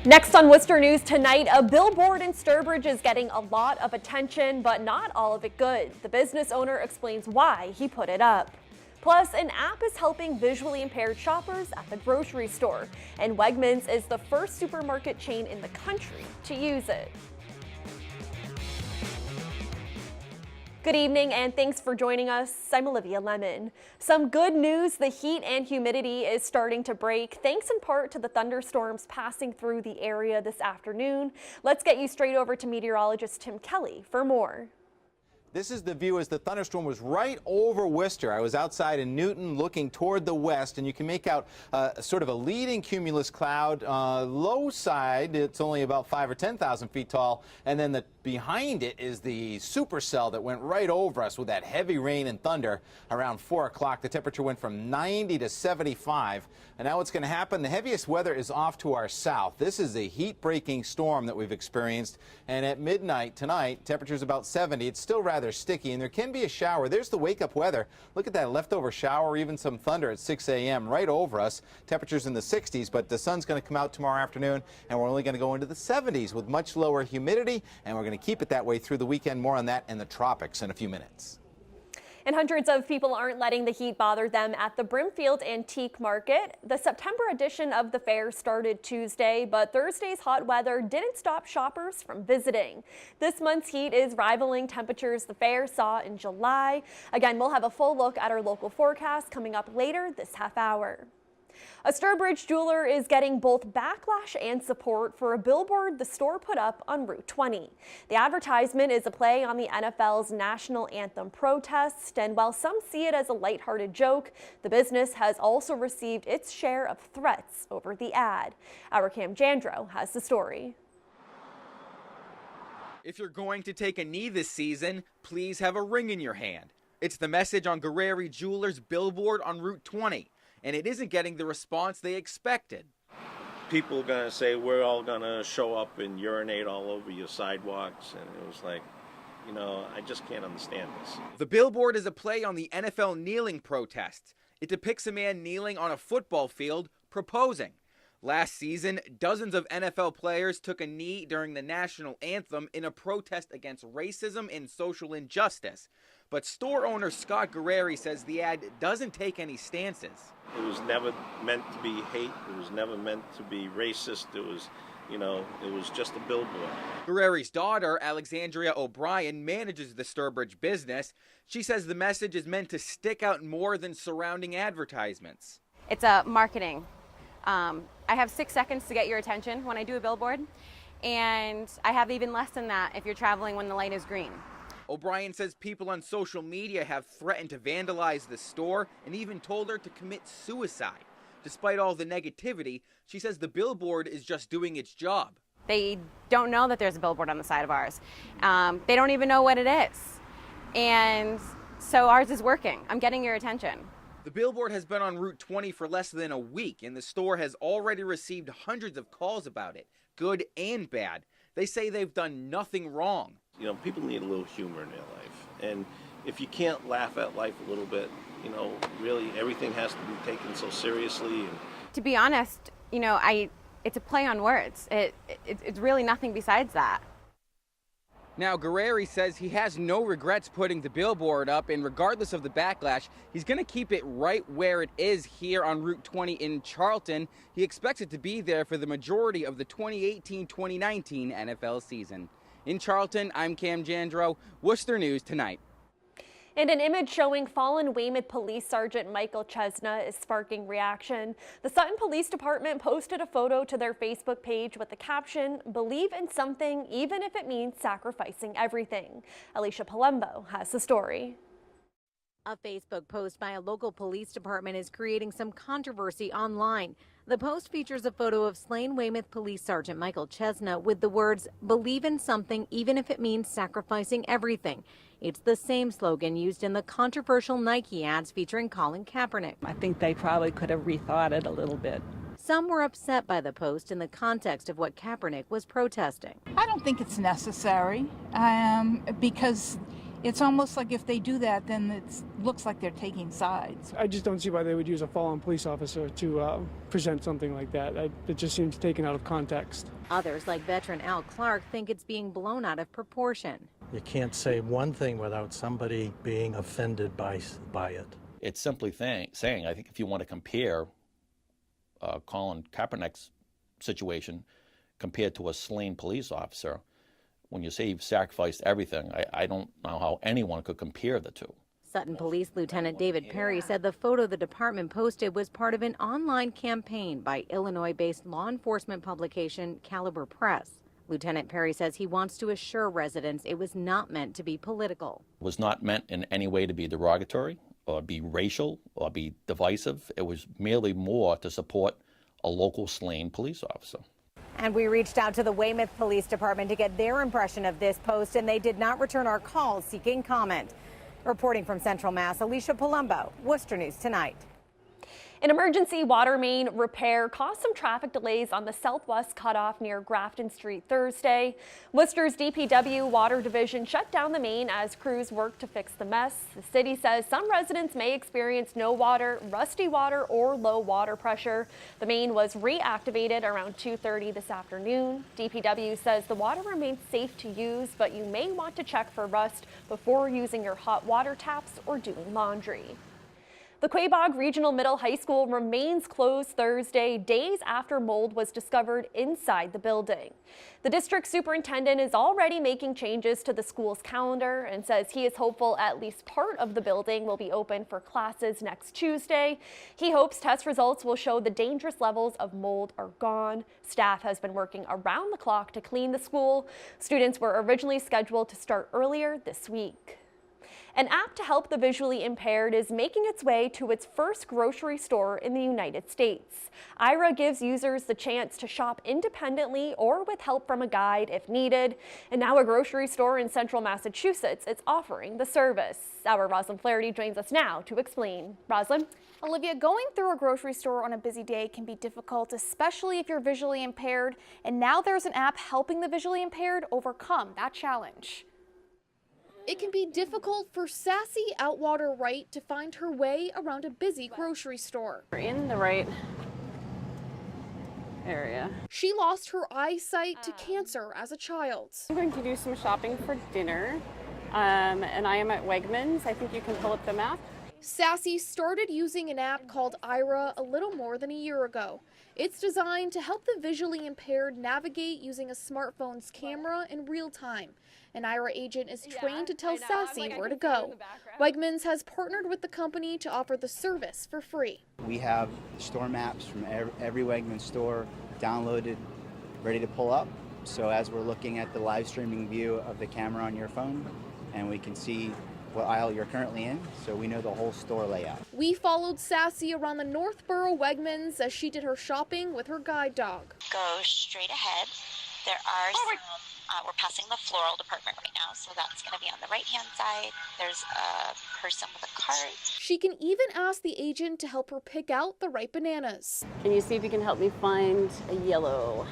Next on Webster News tonight, a billboard in Sturbridge is getting a lot of attention, but not all of it good. The business owner explains why he put it up. Plus, an app is helping visually impaired shoppers at the grocery store, and Wegmans is the first supermarket chain in the country to use it. Good evening and thanks for joining us. I'm Olivia Lemon. Some good news, the heat and humidity is starting to break, thanks in part to the thunderstorms passing through the area this afternoon. Let's get you straight over to meteorologist Tim Kelly for more. This is the view as the thunderstorm was right over Webster. I was outside in Newton looking toward the west, and you can make out sort of a leading cumulus cloud. Low side, it's only about 5,000 or 10,000 feet tall, and then behind it is the supercell that went right over us with that heavy rain and thunder around 4 o'clock. The temperature went from 90 to 75. And now what's going to happen? The heaviest weather is off to our south. This is a heat-breaking storm that we've experienced. And at midnight tonight, temperature's about 70. It's still rather sticky, and there can be a shower. There's the wake-up weather. Look at that leftover shower, even some thunder at 6 a.m. right over us. Temperatures in the 60s, but the sun's going to come out tomorrow afternoon, and we're only going to go into the 70s with much lower humidity, and we're going to keep it that way through the weekend. More on that in the tropics in a few minutes. And hundreds of people aren't letting the heat bother them at the Brimfield Antique Market. The September edition of the fair started Tuesday, but Thursday's hot weather didn't stop shoppers from visiting. This month's heat is rivaling temperatures the fair saw in July. Again, we'll have a full look at our local forecast coming up later this half hour. A Sturbridge jeweler is getting both backlash and support for a billboard the store put up on Route 20. The advertisement is a play on the NFL's national anthem protest, and while some see it as a lighthearted joke, the business has also received its share of threats over the ad. Our Cam Jandro has the story. If you're going to take a knee this season, please have a ring in your hand. It's the message on Guerreri Jewelers' billboard on Route 20. And it isn't getting the response they expected. People are going to say, we're all going to show up and urinate all over your sidewalks. And it was like, you know, I just can't understand this. The billboard is a play on the NFL kneeling protests. It depicts a man kneeling on a football field proposing. Last season, dozens of NFL players took a knee during the national anthem in a protest against racism and social injustice. But store owner Scott Guerreri says the ad doesn't take any stances. It was never meant to be hate. It was never meant to be racist. It was, you know, it was just a billboard. Guerreri's daughter, Alexandria O'Brien, manages the Sturbridge business. She says the message is meant to stick out more than surrounding advertisements. It's a marketing. I have 6 seconds to get your attention when I do a billboard, and I have even less than that if you're traveling when the light is green. O'Brien says people on social media have threatened to vandalize the store and even told her to commit suicide. Despite all the negativity, she says the billboard is just doing its job. They don't know that there's a billboard on the side of ours. They don't even know what it is. And so ours is working. I'm getting your attention. The billboard has been on Route 20 for less than a week, and the store has already received hundreds of calls about it, good and bad. They say they've done nothing wrong. You know, people need a little humor in their life. And if you can't laugh at life a little bit, you know, really everything has to be taken so seriously. And to be honest, you know, it's a play on words. It's really nothing besides that. Now, Guerreri says he has no regrets putting the billboard up, and regardless of the backlash, he's going to keep it right where it is here on Route 20 in Charlton. He expects it to be there for the majority of the 2018-2019 NFL season. In Charlton, I'm Cam Jandro, Webster News Tonight. And an image showing fallen Weymouth Police Sergeant Michael Chesna is sparking reaction. The Sutton Police Department posted a photo to their Facebook page with the caption, "Believe in something even if it means sacrificing everything." Alicia Palumbo has the story. A Facebook post by a local police department is creating some controversy online. The post features a photo of slain Weymouth Police Sergeant Michael Chesna with the words, "Believe in something even if it means sacrificing everything." It's the same slogan used in the controversial Nike ads featuring Colin Kaepernick. I think they probably could have rethought it a little bit. Some were upset by the post in the context of what Kaepernick was protesting. I don't think it's necessary because It's almost like if they do that, then it looks like they're taking sides. I just don't see why they would use a fallen police officer to present something like that. It just seems taken out of context. Others, like veteran Al Clark, think it's being blown out of proportion. You can't say one thing without somebody being offended by it. It's simply saying, I think if you want to compare Colin Kaepernick's situation compared to a slain police officer, when you say you've sacrificed everything, I don't know how anyone could compare the two. Sutton Police Lieutenant David Perry said the photo the department posted was part of an online campaign by Illinois-based law enforcement publication Caliber Press. Lieutenant Perry says he wants to assure residents it was not meant to be political. It was not meant in any way to be derogatory or be racial or be divisive. It was merely more to support a local slain police officer. And we reached out to the Weymouth Police Department to get their impression of this post, and they did not return our calls seeking comment. Reporting from Central Mass, Alicia Palumbo, Worcester News Tonight. An emergency water main repair caused some traffic delays on the southwest cutoff near Grafton Street Thursday. Worcester's DPW Water Division shut down the main as crews worked to fix the mess. The city says some residents may experience no water, rusty water, or low water pressure. The main was reactivated around 2:30 this afternoon. DPW says the water remains safe to use, but you may want to check for rust before using your hot water taps or doing laundry. The Quaboag Regional Middle High School remains closed Thursday, days after mold was discovered inside the building. The district superintendent is already making changes to the school's calendar and says he is hopeful at least part of the building will be open for classes next Tuesday. He hopes test results will show the dangerous levels of mold are gone. Staff has been working around the clock to clean the school. Students were originally scheduled to start earlier this week. An app to help the visually impaired is making its way to its first grocery store in the United States. Aira gives users the chance to shop independently or with help from a guide if needed. And now a grocery store in central Massachusetts is offering the service. Our Rosalind Flaherty joins us now to explain. Rosalind? Olivia, going through a grocery store on a busy day can be difficult, especially if you're visually impaired. And now there's an app helping the visually impaired overcome that challenge. It can be difficult for sassy Outwater Wright to find her way around a busy grocery store. We're in the right area. She lost her eyesight to cancer as a child. I'm going to do some shopping for dinner, and I am at Wegmans. I think you can pull up the map. Sassy started using an app called Aira a little more than a year ago. It's designed to help the visually impaired navigate using a smartphone's camera in real time. An Aira agent is trained to tell Sassy where to go. Wegmans has partnered with the company to offer the service for free. We have store maps from every Wegmans store downloaded, ready to pull up. So as we're looking at the live streaming view of the camera on your phone, and we can see what aisle you're currently in, so we know the whole store layout. We followed Sassy around the Northborough Wegmans as she did her shopping with her guide dog. Go straight ahead. There are some, we're passing the floral department right now, so that's going to be on the right-hand side. There's a person with a cart. She can even ask the agent to help her pick out the right bananas. Can you see if you can help me find a yellow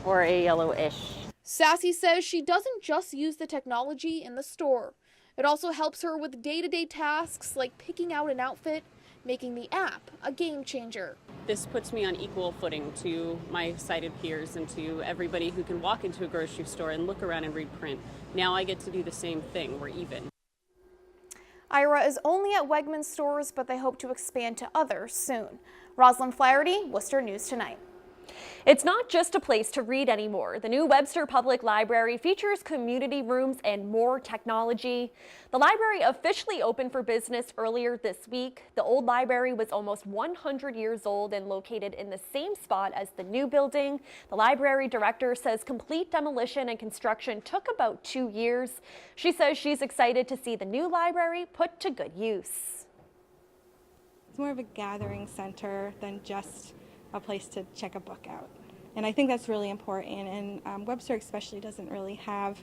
or a yellowish? Sassy says she doesn't just use the technology in the store. It also helps her with day-to-day tasks like picking out an outfit, making the app a game changer. This puts me on equal footing to my sighted peers and to everybody who can walk into a grocery store and look around and read print. Now I get to do the same thing. We're even. Aira is only at Wegmans stores, but they hope to expand to others soon. Rosalind Flaherty, Worcester News Tonight. It's not just a place to read anymore. The new Webster Public Library features community rooms and more technology. The library officially opened for business earlier this week. The old library was almost 100 years old and located in the same spot as the new building. The library director says complete demolition and construction took about 2 years. She says she's excited to see the new library put to good use. It's more of a gathering center than just a place to check a book out. And I think that's really important, and Webster especially doesn't really have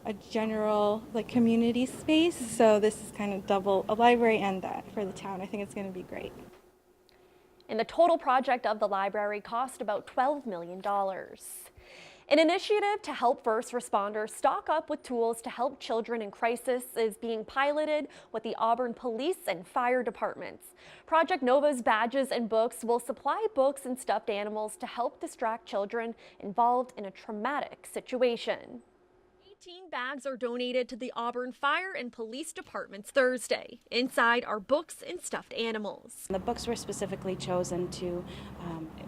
a general community space, so this is kind of double a library and that for the town. I think it's going to be great. And the total project of the library cost about $12 million. An initiative to help first responders stock up with tools to help children in crisis is being piloted with the Auburn police and fire departments. Project Nova's Badges and Books will supply books and stuffed animals to help distract children involved in a traumatic situation. 18 bags are donated to the Auburn Fire and Police Departments Thursday. Inside are books and stuffed animals. The books were specifically chosen to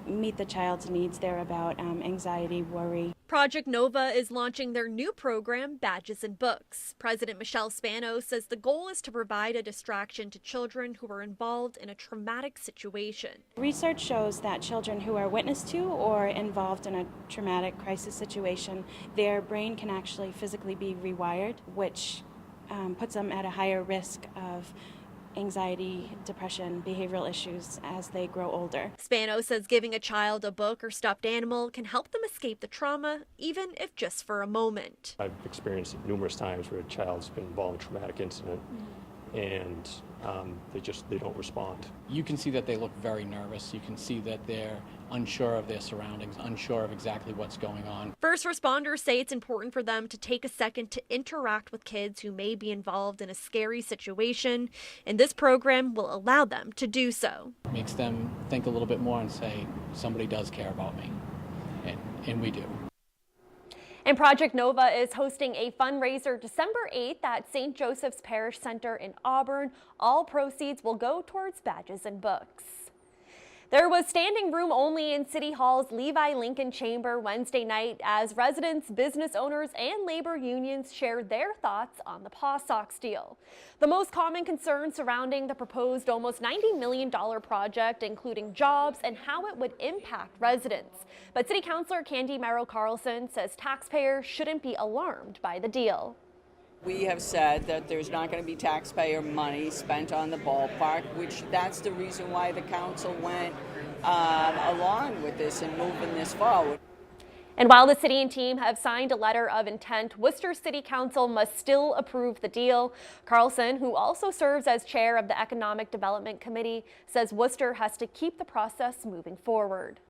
meet the child's needs there about anxiety, worry. Project Nova is launching their new program, Badges and Books. President Michelle Spano says the goal is to provide a distraction to children who are involved in a traumatic situation. Research shows that children who are witness to or involved in a traumatic crisis situation, their brain can actually physically be rewired, which puts them at a higher risk of anxiety, depression, behavioral issues as they grow older. Spano says giving a child a book or stuffed animal can help them escape the trauma, even if just for a moment. I've experienced it numerous times where a child's been involved in a traumatic incident and they don't respond. You can see that they look very nervous. You can see that they're unsure of their surroundings, unsure of exactly what's going on. First responders say it's important for them to take a second to interact with kids who may be involved in a scary situation, and this program will allow them to do so. It makes them think a little bit more and say, somebody does care about me, and we do. And Project Nova is hosting a fundraiser December 8th at St. Joseph's Parish Center in Auburn. All proceeds will go towards badges and books. There was standing room only in City Hall's Levi Lincoln Chamber Wednesday night as residents, business owners, and labor unions shared their thoughts on the PawSox deal. The most common concerns surrounding the proposed almost $90 million project, including jobs and how it would impact residents. But City Councilor Candy Merrill Carlson says taxpayers shouldn't be alarmed by the deal. We have said that there's not going to be taxpayer money spent on the ballpark, which that's the reason why the council went along with this and moving this forward. And while the city and team have signed a letter of intent, Worcester City Council must still approve the deal. Carlson, who also serves as chair of the Economic Development Committee, says Worcester has to keep the process moving forward.